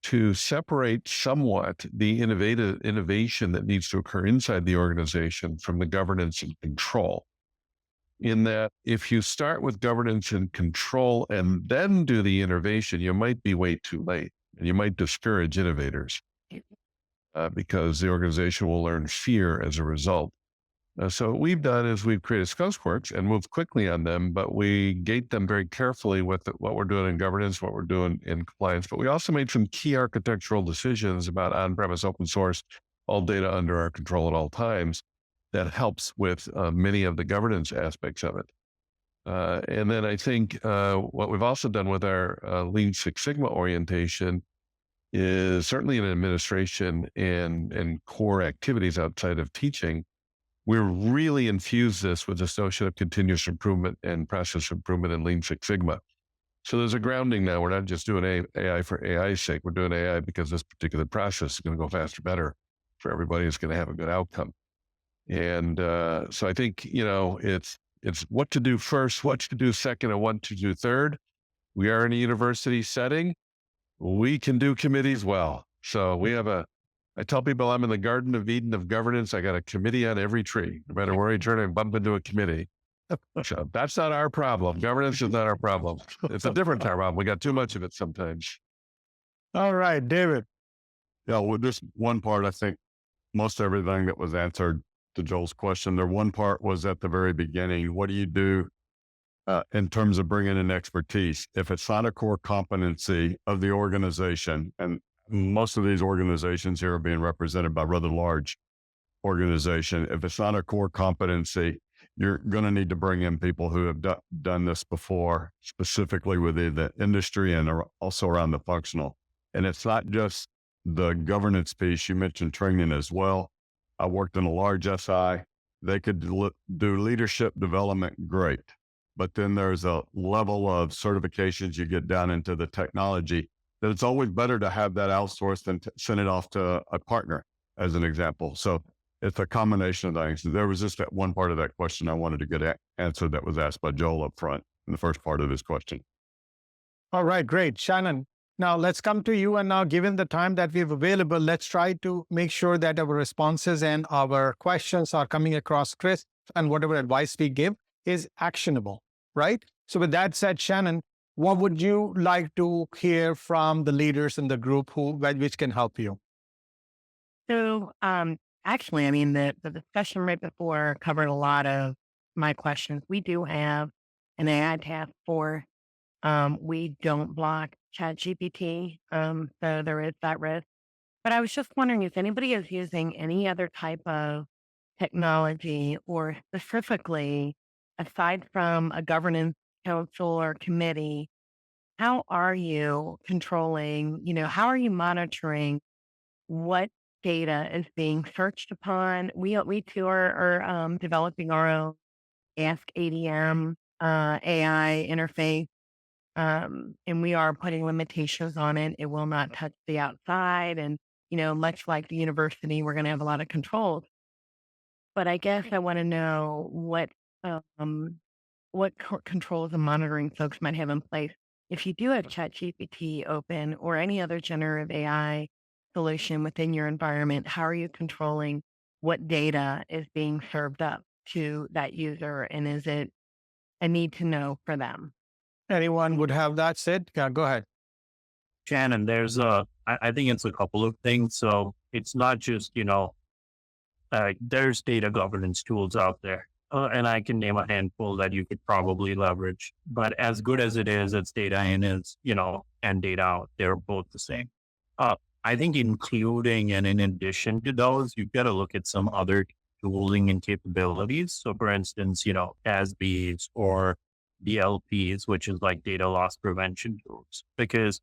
to separate somewhat the innovation that needs to occur inside the organization from the governance and control. In that, if you start with governance and control and then do the innovation, you might be way too late and you might discourage innovators because the organization will learn fear as a result. So what we've done is we've created skunkworks and moved quickly on them, but we gate them very carefully with what we're doing in governance, what we're doing in compliance. But we also made some key architectural decisions about on-premise open source, all data under our control at all times. That helps with many of the governance aspects of it. And then I think what we've also done with our Lean Six Sigma orientation is certainly in administration and core activities outside of teaching. We're really infused this with this notion of continuous improvement and process improvement in Lean Six Sigma. So there's a grounding now. We're not just doing AI for AI's sake. We're doing AI because this particular process is going to go faster, better for everybody. It's going to have a good outcome. And so I think, it's what to do first, what to do second, and what to do third. We are in a university setting. We can do committees well. So I tell people I'm in the Garden of Eden of governance. I got a committee on every tree. No matter where I turn, I bump into a committee. So that's not our problem. Governance is not our problem. It's a different problem. We got too much of it sometimes. All right, David. Yeah, well, just one part, I think most everything that was answered to Joel's question, there one part was at the very beginning. What do you do in terms of bringing in expertise? If it's not a core competency of the organization, and most of these organizations here are being represented by rather large organization. If it's not a core competency, you're going to need to bring in people who have done this before, specifically within the industry and also around the functional. And it's not just the governance piece. You mentioned training as well. I worked in a large SI. They could do leadership development, great. But then there's a level of certifications you get down into the technology that it's always better to have that outsourced than send it off to a partner, as an example. So it's a combination of things. There was just that one part of that question I wanted to get answered that was asked by Joel up front in the first part of his question. All right, great. Shannon, now let's come to you. And now, given the time that we have available, let's try to make sure that our responses and our questions are coming across crisp and whatever advice we give is actionable, right? So with that said, Shannon, what would you like to hear from the leaders in the group which can help you? So, actually, I mean, the discussion right before covered a lot of my questions. We do have an AI task force. We don't block ChatGPT, so there is that risk. But I was just wondering if anybody is using any other type of technology, or specifically, aside from a governance council or committee, how are you controlling, how are you monitoring what data is being searched upon? We too are developing our own Ask ADM AI interface, and we are putting limitations on it. It will not touch the outside, and much like the university, we're going to have a lot of controls. But I guess I want to know what controls and monitoring folks might have in place. If you do have ChatGPT open or any other generative AI solution within your environment, how are you controlling what data is being served up to that user? And is it a need to know for them? Anyone would have that said? Yeah, go ahead. Shannon, I think it's a couple of things. So it's not just, there's data governance tools out there. And I can name a handful that you could probably leverage. But as good as it is, it's data in is, and data out. They're both the same. I think including and in addition to those, you've got to look at some other tooling and capabilities. So for instance, ASBs or DLPs, which is like data loss prevention tools, because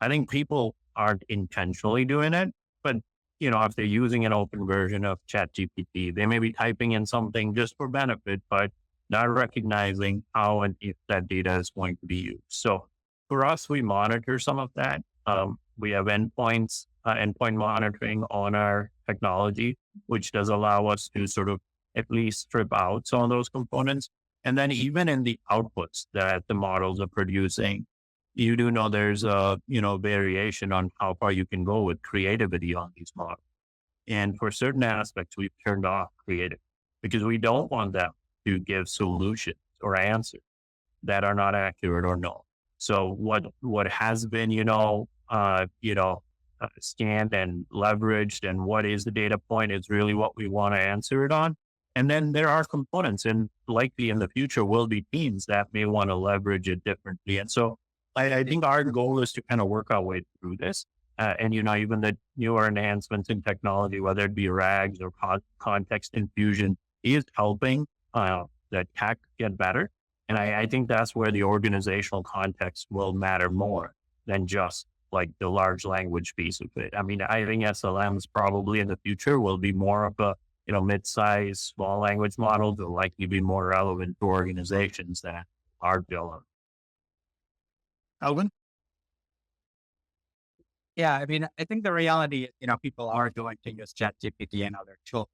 I think people aren't intentionally doing it, but if they're using an open version of ChatGPT, they may be typing in something just for benefit, but not recognizing how and if that data is going to be used. So for us, we monitor some of that. We have endpoint monitoring on our technology, which does allow us to sort of at least strip out some of those components. And then even in the outputs that the models are producing, you do know there's a, variation on how far you can go with creativity on these models. And for certain aspects, we've turned off creative because we don't want them to give solutions or answers that are not accurate or null. So what has been, scanned and leveraged and what is the data point is really what we want to answer it on. And then there are components, and likely in the future will be teams that may want to leverage it differently. And so I think our goal is to kind of work our way through this. And, even the newer enhancements in technology, whether it be RAGs or context infusion, is helping the tech get better. And I think that's where the organizational context will matter more than just like the large language piece of it. I mean, I think SLMs probably in the future will be more of a, mid-size, small language models will likely be more relevant to organizations that are building. Alvin? Yeah, I mean, I think the reality is, people are going to use ChatGPT and other tools.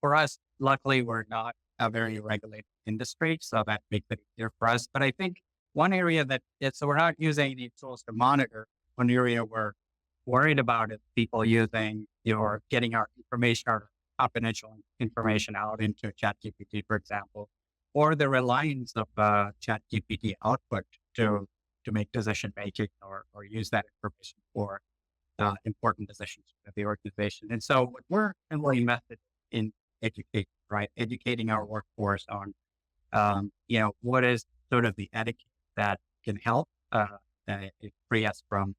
For us, luckily, we're not a very regulated industry, so that makes it easier for us. But I think one area so we're not using any tools to monitor. One area we're worried about is people using or getting our information, our confidential information out into ChatGPT, for example, or the reliance of ChatGPT output to make decision making or use that information for important decisions of the organization. And so what we're heavily invested in education, right? Educating our workforce on, what is sort of the etiquette that can help free us from,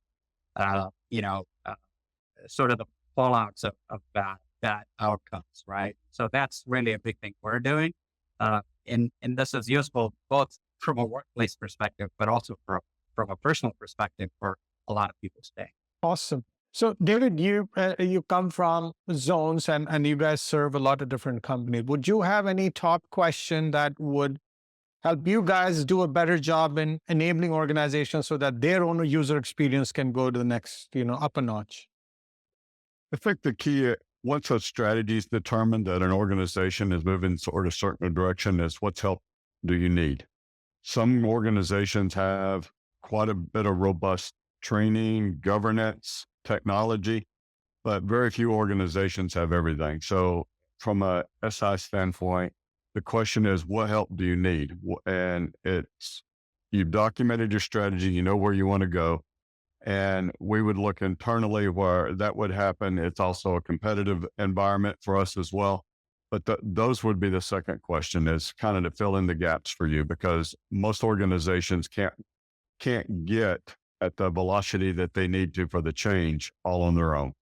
sort of the fallouts of bad outcomes, right? So that's really a big thing we're doing. And this is useful both from a workplace perspective, but also from a personal perspective for a lot of people today. Awesome. So, David, you come from Zones and you guys serve a lot of different companies. Would you have any top question that would help you guys do a better job in enabling organizations so that their own user experience can go to the next, up a notch? I think the key, once a strategy is determined that an organization is moving sort of certain direction, is what help do you need? Some organizations have quite a bit of robust training, governance, technology, but very few organizations have everything. So from a SI standpoint, the question is, what help do you need? And it's you've documented your strategy, you know where you want to go. And we would look internally where that would happen. It's also a competitive environment for us as well. But those would be the second question, is kind of to fill in the gaps for you, because most organizations can't get at the velocity that they need to for the change all on their own.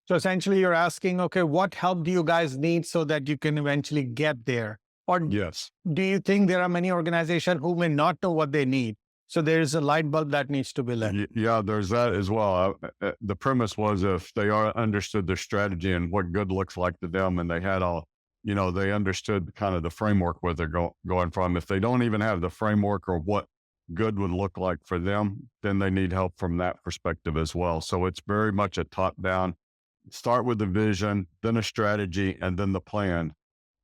So essentially you're asking, okay, what help do you guys need so that you can eventually get there? Or Yes. do you think there are many organizations who may not know what they need? So there's a light bulb that needs to be lit. Yeah, there's that as well. The premise was, if they understood their strategy and what good looks like to them, and they had they understood kind of the framework where they're going from. If they don't even have the framework or what good would look like for them, then they need help from that perspective as well. So it's very much a top down. Start with the vision, then a strategy, and then the plan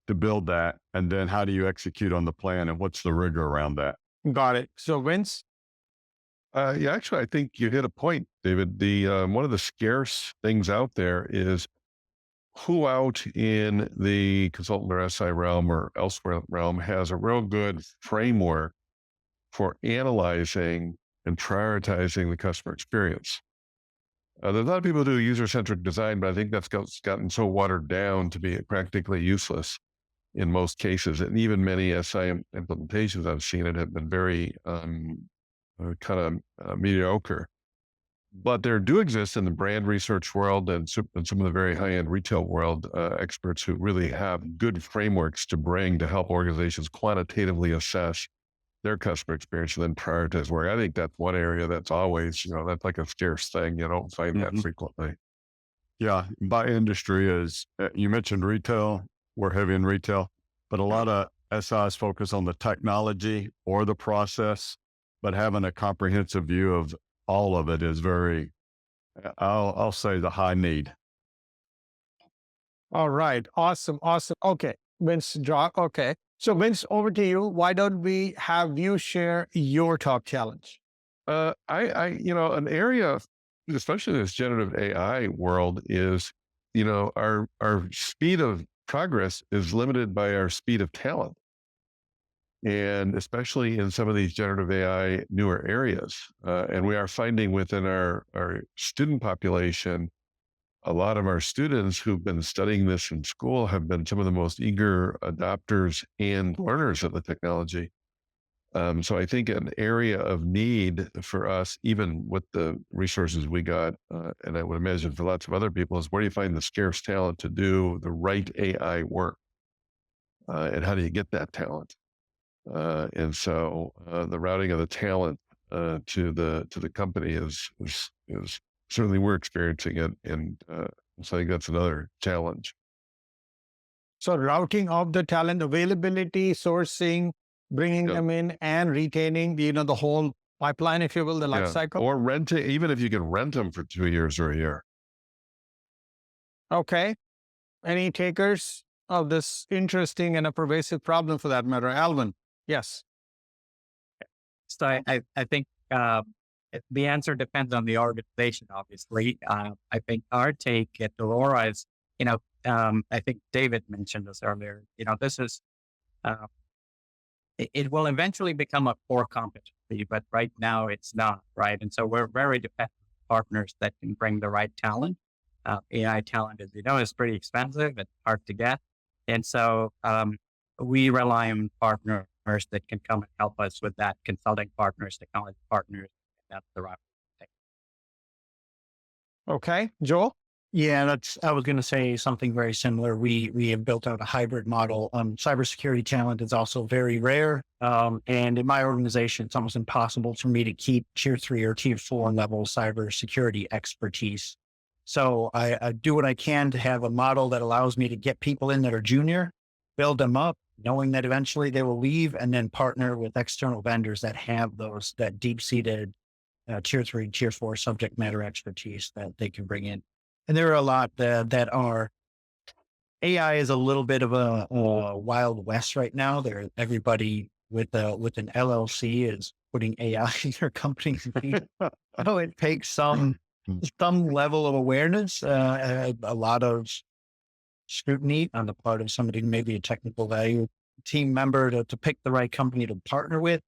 to build that. And then how do you execute on the plan, and what's the rigor around that? Got it. So Vince? Yeah, actually, I think you hit a point, David. The one of the scarce things out there is who out in the consultant or SI realm or elsewhere realm has a real good framework for analyzing and prioritizing the customer experience. There's a lot of people who do user-centric design, but I think that's gotten so watered down to be practically useless in most cases. And even many SI implementations I've seen it have been very mediocre. But there do exist in the brand research world and some of the very high-end retail world experts who really have good frameworks to bring to help organizations quantitatively assess their customer experience and then prioritize work. I think that's one area that's always, that's like a scarce thing. You don't find that frequently. Yeah, by industry is, you mentioned retail. We're heavy in retail, but a lot of SIs focus on the technology or the process, but having a comprehensive view of all of it is very, I'll say, the high need. All right. Awesome. Okay. Vince, okay. So Vince, over to you. Why don't we have you share your top challenge? An area, especially in this generative AI world, is, our speed of progress is limited by our speed of talent. And especially in some of these generative AI newer areas. And we are finding within our student population, a lot of our students who've been studying this in school have been some of the most eager adopters and learners of the technology. So I think an area of need for us, even with the resources we got, and I would imagine for lots of other people, is where do you find the scarce talent to do the right AI work? And how do you get that talent? And so the routing of the talent to the company is certainly we're experiencing it, and so I think that's another challenge. So routing of the talent, availability, sourcing, bringing them in, and retaining the whole pipeline, if you will, the life cycle. Or renting, even if you can rent them for 2 years or a year. Okay. Any takers of this interesting and a pervasive problem, for that matter? Alvin? Yes. So I think the answer depends on the organization, obviously. I think our take at Orora is, I think David mentioned this earlier, this is, it will eventually become a core competency, but right now it's not, right? And so we're very dependent on partners that can bring the right talent. AI talent, as you know, is pretty expensive and hard to get. And so we rely on partners that can come and help us with that, consulting partners, technology partners. That's the right thing. Okay. Joel? Yeah, I was going to say something very similar. We have built out a hybrid model. Cybersecurity talent is also very rare. And in my organization, it's almost impossible for me to keep tier 3 or tier 4 level cybersecurity expertise. So I do what I can to have a model that allows me to get people in that are junior, build them up, knowing that eventually they will leave, and then partner with external vendors that have that deep-seated tier 3, tier 4 subject matter expertise that they can bring in. And there are a lot that are, AI is a little bit of a wild west right now. Everybody with an LLC is putting AI in their company. So it takes some level of awareness, a lot of scrutiny on the part of somebody, maybe a technical value team member, to pick the right company to partner with.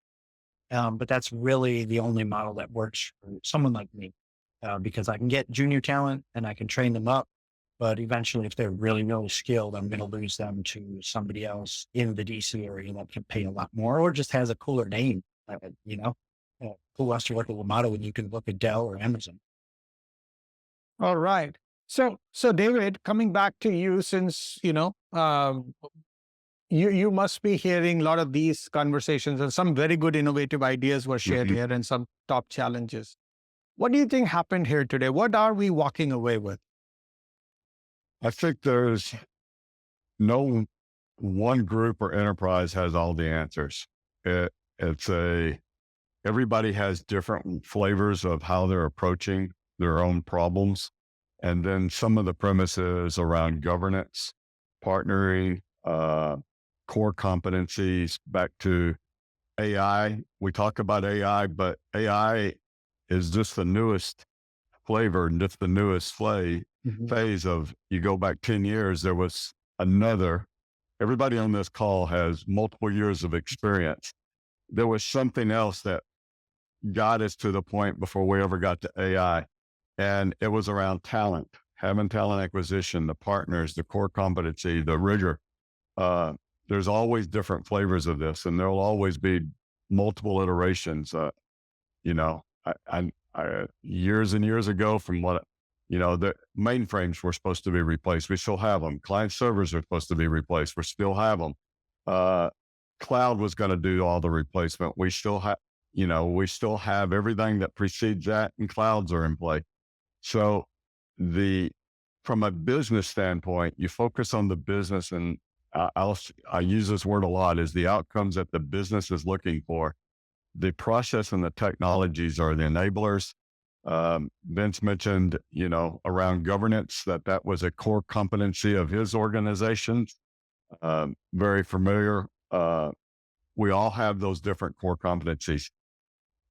But that's really the only model that works for someone like me, because I can get junior talent and I can train them up. But eventually, if they're really, really skilled, I'm going to lose them to somebody else in the DC area that can pay a lot more or just has a cooler name. You know, who wants to work at WMATA when you can look at Dell or Amazon? All right. So David, coming back to you, since you must be hearing a lot of these conversations, and some very good innovative ideas were shared here, and some top challenges. What do you think happened here today? What are we walking away with? I think there's no one group or enterprise has all the answers. Everybody has different flavors of how they're approaching their own problems. And then some of the premises around governance, partnering, core competencies, back to AI. We talk about AI, but AI is just the newest flavor and just the newest phase of, you go back 10 years, there was everybody on this call has multiple years of experience. There was something else that got us to the point before we ever got to AI. And it was around talent, having talent acquisition, the partners, the core competency, the rigor. There's always different flavors of this, and there'll always be multiple iterations. Years and years ago, from the mainframes were supposed to be replaced. We still have them. Client servers are supposed to be replaced. We still have them. Cloud was going to do all the replacement. We still have everything that precedes that, and clouds are in play. So from a business standpoint, you focus on the business, and I use this word a lot, is the outcomes that the business is looking for. The process and the technologies are the enablers. Vince mentioned, around governance, that was a core competency of his organization. Very familiar. We all have those different core competencies.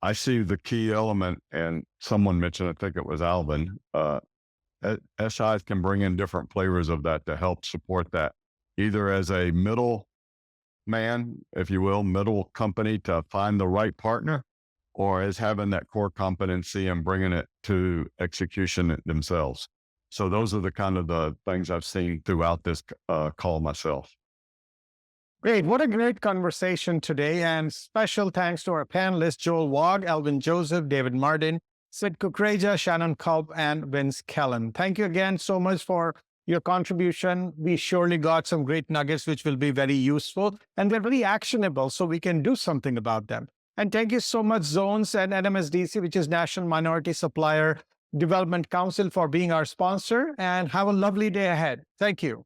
I see the key element, and someone mentioned, I think it was Alvin, SIs can bring in different flavors of that to help support that, either as a middle man, if you will, middle company to find the right partner, or as having that core competency and bringing it to execution themselves. So those are the kind of the things I've seen throughout this call myself. Great. What a great conversation today. And special thanks to our panelists, Joel Waugh, Alvin Joseph, David Martin, Sid Kuckreja, Shannon Culp, and Vince Kellen. Thank you again so much for your contribution. We surely got some great nuggets, which will be very useful, and they're very actionable, so we can do something about them. And thank you so much, Zones and NMSDC, which is National Minority Supplier Development Council, for being our sponsor, and have a lovely day ahead. Thank you.